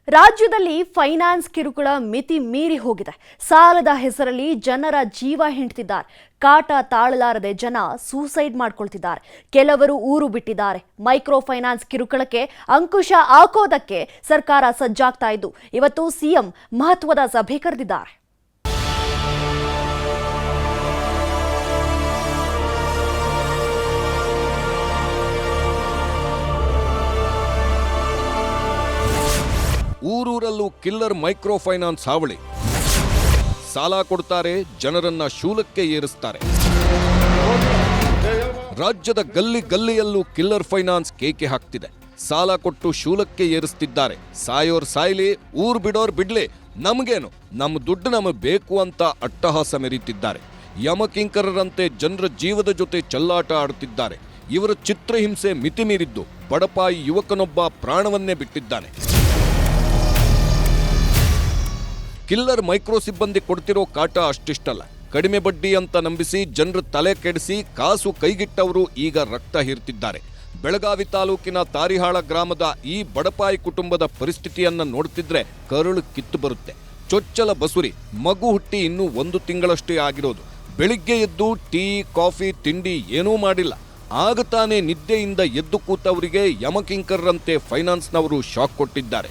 ರಾಜ್ಯದಲ್ಲಿ ಫೈನಾನ್ಸ್ ಕಿರುಕುಳ ಮಿತಿ ಮೀರಿ ಹೋಗಿದೆ. ಸಾಲದ ಹೆಸರಲ್ಲಿ ಜನರ ಜೀವ ಹಿಂಡ್ತಿದ್ದಾರೆ. ಕಾಟ ತಾಳಲಾರದೆ ಜನ ಸೂಸೈಡ್ ಮಾಡ್ಕೊಳ್ತಿದ್ದಾರೆ. ಕೆಲವರು ಊರು ಬಿಟ್ಟಿದ್ದಾರೆ. ಮೈಕ್ರೋ ಫೈನಾನ್ಸ್ ಕಿರುಕುಳಕ್ಕೆ ಅಂಕುಶ ಹಾಕೋದಕ್ಕೆ ಸರ್ಕಾರ ಸಜ್ಜಾಗ್ತಾ ಇದ್ದು ಇವತ್ತು ಸಿಎಂ ಮಹತ್ವದ ಸಭೆ ಕರೆದಿದ್ದಾರೆ. ಊರೂರಲ್ಲೂ ಕಿಲ್ಲರ್ ಮೈಕ್ರೋ ಫೈನಾನ್ಸ್ ಹಾವಳಿ. ಸಾಲ ಕೊಡ್ತಾರೆ, ಜನರನ್ನ ಶೂಲಕ್ಕೆ ಏರಿಸ್ತಾರೆ. ರಾಜ್ಯದ ಗಲ್ಲಿ ಗಲ್ಲಿಯಲ್ಲೂ ಕಿಲ್ಲರ್ ಫೈನಾನ್ಸ್ ಕೇಕೆ ಹಾಕ್ತಿದೆ. ಸಾಲ ಕೊಟ್ಟು ಶೂಲಕ್ಕೆ ಏರಿಸ್ತಿದ್ದಾರೆ. ಸಾಯೋರ್ ಸಾಯ್ಲಿ, ಊರ್ ಬಿಡೋರ್ ಬಿಡ್ಲಿ, ನಮಗೇನು, ನಮ್ಮ ದುಡ್ಡು ನಮಗೆ ಬೇಕು ಅಂತ ಅಟ್ಟಹಾಸ ಮೆರೀತಿದ್ದಾರೆ. ಯಮಕಿಂಕರರಂತೆ ಜನರ ಜೀವದ ಜೊತೆ ಚೆಲ್ಲಾಟ ಆಡುತ್ತಿದ್ದಾರೆ. ಇವರ ಚಿತ್ರಹಿಂಸೆ ಮಿತಿ ಮೀರಿದ್ದು ಬಡಪಾಯಿ ಯುವಕನೊಬ್ಬ ಪ್ರಾಣವನ್ನೇ ಬಿಟ್ಟಿದ್ದಾನೆ. ಕಿಲ್ಲರ್ ಮೈಕ್ರೋ ಸಿಬ್ಬಂದಿ ಕೊಡ್ತಿರೋ ಕಾಟ ಅಷ್ಟಿಷ್ಟಲ್ಲ. ಕಡಿಮೆ ಬಡ್ಡಿ ಅಂತ ನಂಬಿಸಿ ಜನರ ತಲೆ ಕೆಡಿಸಿ ಕಾಸು ಕೈಗಿಟ್ಟವರು ಈಗ ರಕ್ತ ಹೀರ್ತಿದ್ದಾರೆ. ಬೆಳಗಾವಿ ತಾಲೂಕಿನ ತಾರಿಹಾಳ ಗ್ರಾಮದ ಈ ಬಡಪಾಯಿ ಕುಟುಂಬದ ಪರಿಸ್ಥಿತಿಯನ್ನ ನೋಡ್ತಿದ್ರೆ ಕರುಳು ಕಿತ್ತು ಬರುತ್ತೆ. ಚೊಚ್ಚಲ ಬಸುರಿ, ಮಗು ಹುಟ್ಟಿ ಇನ್ನೂ 1 ತಿಂಗಳಷ್ಟೇ ಆಗಿರೋದು. ಬೆಳಿಗ್ಗೆ ಎದ್ದು ಟೀ ಕಾಫಿ ತಿಂಡಿ ಏನೂ ಮಾಡಿಲ್ಲ. ಆಗ ತಾನೇ ನಿದ್ದೆಯಿಂದ ಎದ್ದು ಕೂತವರಿಗೆ ಯಮಕಿಂಕರ್ರಂತೆ ಫೈನಾನ್ಸ್ನವರು ಶಾಕ್ ಕೊಟ್ಟಿದ್ದಾರೆ.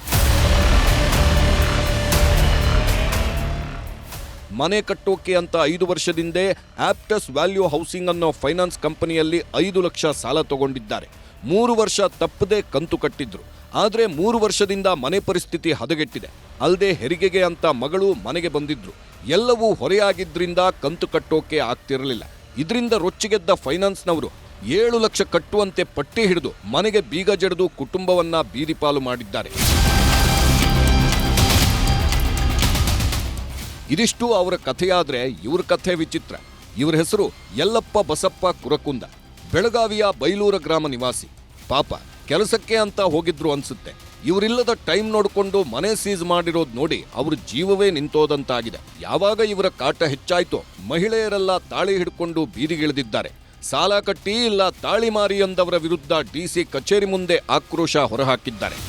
ಮನೆ ಕಟ್ಟೋಕೆ ಅಂತ 5 ವರ್ಷದಿಂದೇ ಆಪ್ಟಸ್ ವ್ಯಾಲ್ಯೂ ಹೌಸಿಂಗ್ ಅನ್ನೋ ಫೈನಾನ್ಸ್ ಕಂಪನಿಯಲ್ಲಿ 5 ಲಕ್ಷ ಸಾಲ ತಗೊಂಡಿದ್ದಾರೆ. 3 ವರ್ಷ ತಪ್ಪದೆ ಕಂತು ಕಟ್ಟಿದ್ರು. ಆದರೆ 3 ವರ್ಷದಿಂದ ಮನೆ ಪರಿಸ್ಥಿತಿ ಹದಗೆಟ್ಟಿದೆ. ಅಲ್ಲದೆ ಹೆರಿಗೆಗೆ ಅಂತ ಮಗಳು ಮನೆಗೆ ಬಂದಿದ್ರು. ಎಲ್ಲವೂ ಹೊರೆಯಾಗಿದ್ರಿಂದ ಕಂತು ಕಟ್ಟೋಕೆ ಆಗ್ತಿರಲಿಲ್ಲ. ಇದರಿಂದ ರೊಚ್ಚಿಗೆದ್ದ ಫೈನಾನ್ಸ್ನವರು 7 ಲಕ್ಷ ಕಟ್ಟುವಂತೆ ಪಟ್ಟಿ ಹಿಡಿದು ಮನೆಗೆ ಬೀಗ ಜಡಿದು ಕುಟುಂಬವನ್ನ ಬೀದಿಪಾಲು ಮಾಡಿದ್ದಾರೆ. ಇದಿಷ್ಟು ಅವರ ಕಥೆಯಾದ್ರೆ ಇವರ ಕಥೆ ವಿಚಿತ್ರ. ಇವರ ಹೆಸರು ಯಲ್ಲಪ್ಪ ಬಸಪ್ಪ ಕುರಕುಂದ. ಬೆಳಗಾವಿಯ ಬೈಲೂರ ಗ್ರಾಮ ನಿವಾಸಿ. ಪಾಪ ಕೆಲಸಕ್ಕೆ ಅಂತ ಹೋಗಿದ್ರು ಅನ್ಸುತ್ತೆ. ಇವರಿಲ್ಲದ ಟೈಮ್ ನೋಡಿಕೊಂಡು ಮನೆ ಸೀಸ್ ಮಾಡಿರೋದು ನೋಡಿ ಅವ್ರ ಜೀವವೇ ನಿಂತೋದಂತಾಗಿದೆ. ಯಾವಾಗ ಇವರ ಕಾಟ ಹೆಚ್ಚಾಯ್ತೋ ಮಹಿಳೆಯರೆಲ್ಲ ತಾಳಿ ಹಿಡ್ಕೊಂಡು ಬೀದಿಗಿಳಿದಿದ್ದಾರೆ. ಸಾಲ ಕಟ್ಟಿ ಇಲ್ಲ ತಾಳಿ ಮಾರಿ ಎಂದವರ ವಿರುದ್ಧ ಡಿಸಿ ಕಚೇರಿ ಮುಂದೆ ಆಕ್ರೋಶ ಹೊರಹಾಕಿದ್ದಾರೆ.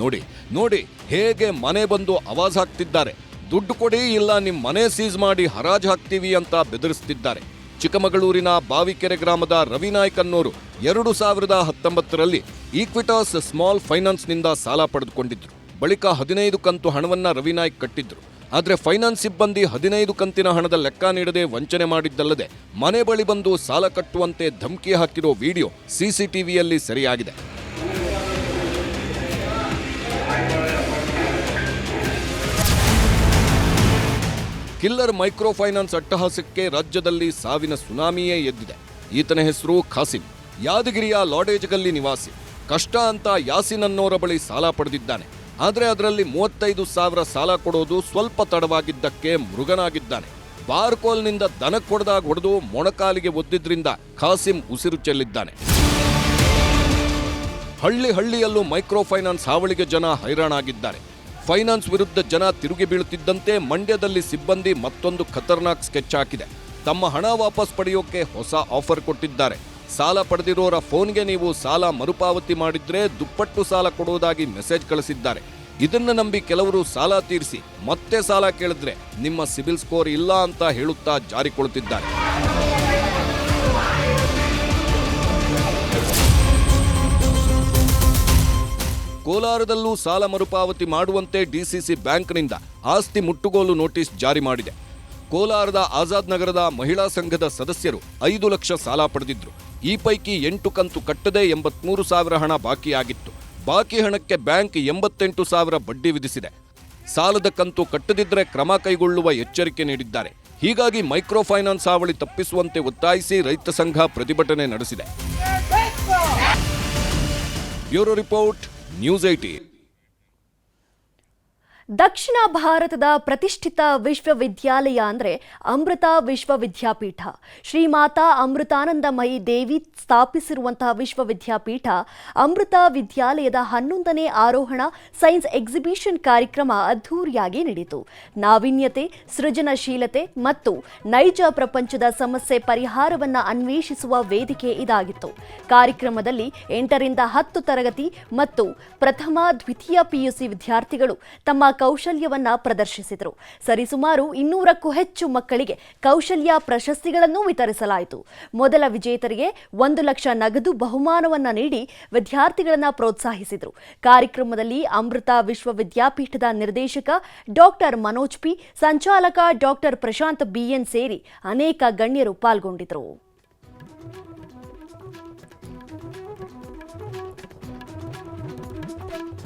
ನೋಡಿ ನೋಡಿ ಹೇಗೆ ಮನೆ ಬಂದು ಆವಾಜ್ ಹಾಕ್ತಿದ್ದಾರೆ. ದುಡ್ಡು ಕೊಡಿ ಇಲ್ಲ ನಿಮ್ಮ ಮನೆ ಸೀಸ್ ಮಾಡಿ ಹರಾಜ್ ಹಾಕ್ತೀವಿ ಅಂತ ಬೆದರಿಸ್ತಿದ್ದಾರೆ. ಚಿಕ್ಕಮಗಳೂರಿನ ಬಾವಿಕೆರೆ ಗ್ರಾಮದ ರವಿನಾಯ್ಕ್ ಅನ್ನೋರು 2019ರಲ್ಲಿ ಈಕ್ವಿಟಾಸ್ ಸ್ಮಾಲ್ ಫೈನಾನ್ಸ್ನಿಂದ ಸಾಲ ಪಡೆದುಕೊಂಡಿದ್ರು. ಬಳಿಕ 15 ಕಂತು ಹಣವನ್ನ ರವಿನಾಯ್ಕ್ ಕಟ್ಟಿದ್ರು. ಆದರೆ ಫೈನಾನ್ಸ್ ಸಿಬ್ಬಂದಿ 15 ಕಂತಿನ ಹಣದ ಲೆಕ್ಕ ನೀಡದೆ ವಂಚನೆ ಮಾಡಿದ್ದಲ್ಲದೆ ಮನೆ ಬಳಿ ಬಂದು ಸಾಲ ಕಟ್ಟುವಂತೆ ಧಮಕಿ ಹಾಕಿರೋ ವಿಡಿಯೋ ಸಿಸಿಟಿವಿಯಲ್ಲಿ ಸೆರೆಯಾಗಿದೆ. ಕಿಲ್ಲರ್ ಮೈಕ್ರೋ ಫೈನಾನ್ಸ್ ಅಟ್ಟಹಾಸಕ್ಕೆ ರಾಜ್ಯದಲ್ಲಿ ಸಾವಿನ ಸುನಾಮಿಯೇ ಎದ್ದಿದೆ. ಈತನ ಹೆಸರು ಖಾಸಿಂ. ಯಾದಗಿರಿಯ ಲಾಡೇಜಗಲ್ಲಿ ನಿವಾಸಿ. ಕಷ್ಟ ಅಂತ ಯಾಸಿನ್ ಅನ್ನೋರ ಬಳಿ ಸಾಲ ಪಡೆದಿದ್ದಾನೆ. ಆದರೆ ಅದರಲ್ಲಿ 35,000 ಸಾಲ ಕೊಡೋದು ಸ್ವಲ್ಪ ತಡವಾಗಿದ್ದಕ್ಕೆ ಮೃಗನಾಗಿದ್ದಾನೆ. ಬಾರ್ಕೋಲ್ನಿಂದ ದನಕ್ಕೆ ಹೊಡೆದು ಮೊಣಕಾಲಿಗೆ ಒದ್ದಿದ್ರಿಂದ ಖಾಸಿಂ ಉಸಿರು ಚೆಲ್ಲಿದ್ದಾನೆ. ಹಳ್ಳಿಯಲ್ಲೂ ಮೈಕ್ರೋ ಫೈನಾನ್ಸ್ ಹಾವಳಿಗೆ ಜನ ಹೈರಾಣಾಗಿದ್ದಾರೆ. ಫೈನಾನ್ಸ್ ವಿರುದ್ಧ ಜನ ತಿರುಗಿ ಬೀಳುತ್ತಿದ್ದಂತೆ ಮಂಡ್ಯದಲ್ಲಿ ಸಿಬ್ಬಂದಿ ಮತ್ತೊಂದು ಖತರ್ನಾಕ್ ಸ್ಕೆಚ್ ಹಾಕಿದೆ. ತಮ್ಮ ಹಣ ವಾಪಸ್ ಪಡೆಯೋಕೆ ಹೊಸ ಆಫರ್ ಕೊಟ್ಟಿದ್ದಾರೆ. ಸಾಲ ಪಡೆದಿರೋರ ಫೋನ್ಗೆ ನೀವು ಸಾಲ ಮರುಪಾವತಿ ಮಾಡಿದ್ರೆ ದುಪ್ಪಟ್ಟು ಸಾಲ ಕೊಡುವುದಾಗಿ ಮೆಸೇಜ್ ಕಳಿಸಿದ್ದಾರೆ. ಇದನ್ನು ನಂಬಿ ಕೆಲವರು ಸಾಲ ತೀರಿಸಿ ಮತ್ತೆ ಸಾಲ ಕೇಳಿದ್ರೆ ನಿಮ್ಮ ಸಿಬಿಲ್ ಸ್ಕೋರ್ ಇಲ್ಲ ಅಂತ ಹೇಳುತ್ತಾ ಜಾರಿಕೊಳ್ತಿದ್ದಾರೆ. ಕೋಲಾರದಲ್ಲೂ ಸಾಲ ಮರುಪಾವತಿ ಮಾಡುವಂತೆ ಡಿಸಿಸಿ ಬ್ಯಾಂಕ್ನಿಂದ ಆಸ್ತಿ ಮುಟ್ಟುಗೋಲು ನೋಟಿಸ್ ಜಾರಿ ಮಾಡಿದೆ. ಕೋಲಾರದ ಆಜಾದ್ ನಗರದ ಮಹಿಳಾ ಸಂಘದ ಸದಸ್ಯರು 5 ಲಕ್ಷ ಸಾಲ ಪಡೆದಿದ್ರು. ಈ ಪೈಕಿ 8 ಕಂತು ಕಟ್ಟದೆ 83,000 ಹಣ ಬಾಕಿಯಾಗಿತ್ತು. ಬಾಕಿ ಹಣಕ್ಕೆ ಬ್ಯಾಂಕ್ 88,000 ಬಡ್ಡಿ ವಿಧಿಸಿದೆ. ಸಾಲದ ಕಂತು ಕಟ್ಟದಿದ್ರೆ ಕ್ರಮ ಕೈಗೊಳ್ಳುವ ಎಚ್ಚರಿಕೆ ನೀಡಿದ್ದಾರೆ. ಹೀಗಾಗಿ ಮೈಕ್ರೋ ಫೈನಾನ್ಸ್ ಹಾವಳಿ ತಪ್ಪಿಸುವಂತೆ ಒತ್ತಾಯಿಸಿ ರೈತ ಸಂಘ ಪ್ರತಿಭಟನೆ ನಡೆಸಿದೆ. Bureau report, news 18. ದಕ್ಷಿಣ ಭಾರತದ ಪ್ರತಿಷ್ಠಿತ ವಿಶ್ವವಿದ್ಯಾಲಯ ಅಂದರೆ ಅಮೃತ ವಿಶ್ವವಿದ್ಯಾಪೀಠ. ಶ್ರೀಮಾತಾ ಅಮೃತಾನಂದಮಯಿ ದೇವಿ ಸ್ಥಾಪಿಸಿರುವಂತಹ ವಿಶ್ವವಿದ್ಯಾಪೀಠ ಅಮೃತ ವಿದ್ಯಾಲಯದ 11ನೇ ಆರೋಹಣ ಸೈನ್ಸ್ ಎಕ್ಸಿಬಿಷನ್ ಕಾರ್ಯಕ್ರಮ ಅದ್ಧೂರಿಯಾಗಿ ನಡೆಯಿತು. ನಾವೀನ್ಯತೆ, ಸೃಜನಶೀಲತೆ ಮತ್ತು ನೈಜ ಪ್ರಪಂಚದ ಸಮಸ್ಯೆ ಪರಿಹಾರವನ್ನು ಅನ್ವೇಷಿಸುವ ವೇದಿಕೆ ಇದಾಗಿತ್ತು. ಕಾರ್ಯಕ್ರಮದಲ್ಲಿ 8ರಿಂದ 10 ತರಗತಿ ಮತ್ತು ಪ್ರಥಮ ದ್ವಿತೀಯ ಪಿಯುಸಿ ವಿದ್ಯಾರ್ಥಿಗಳು ತಮ್ಮ ಕೌಶಲ್ಯವನ್ನ ಪ್ರದರ್ಶಿಸಿದರು. ಸರಿಸುಮಾರು 200ಕ್ಕೂ ಹೆಚ್ಚು ಮಕ್ಕಳಿಗೆ ಕೌಶಲ್ಯ ಪ್ರಶಸ್ತಿಗಳನ್ನು ವಿತರಿಸಲಾಯಿತು. ಮೊದಲ ವಿಜೇತರಿಗೆ 1 ಲಕ್ಷ ನಗದು ಬಹುಮಾನವನ್ನ ನೀಡಿ ವಿದ್ಯಾರ್ಥಿಗಳನ್ನ ಪ್ರೋತ್ಸಾಹಿಸಿದರು. ಕಾರ್ಯಕ್ರಮದಲ್ಲಿ ಅಮೃತ ವಿಶ್ವವಿದ್ಯಾಪೀಠದ ನಿರ್ದೇಶಕ ಡಾಕ್ಟರ್ ಮನೋಜ್ ಪಿ, ಸಂಚಾಲಕ ಡಾಕ್ಟರ್ ಪ್ರಶಾಂತ್ ಬಿಎನ್ ಸೇರಿ ಅನೇಕ ಗಣ್ಯರು ಪಾಲ್ಗೊಂಡಿದ್ದರು.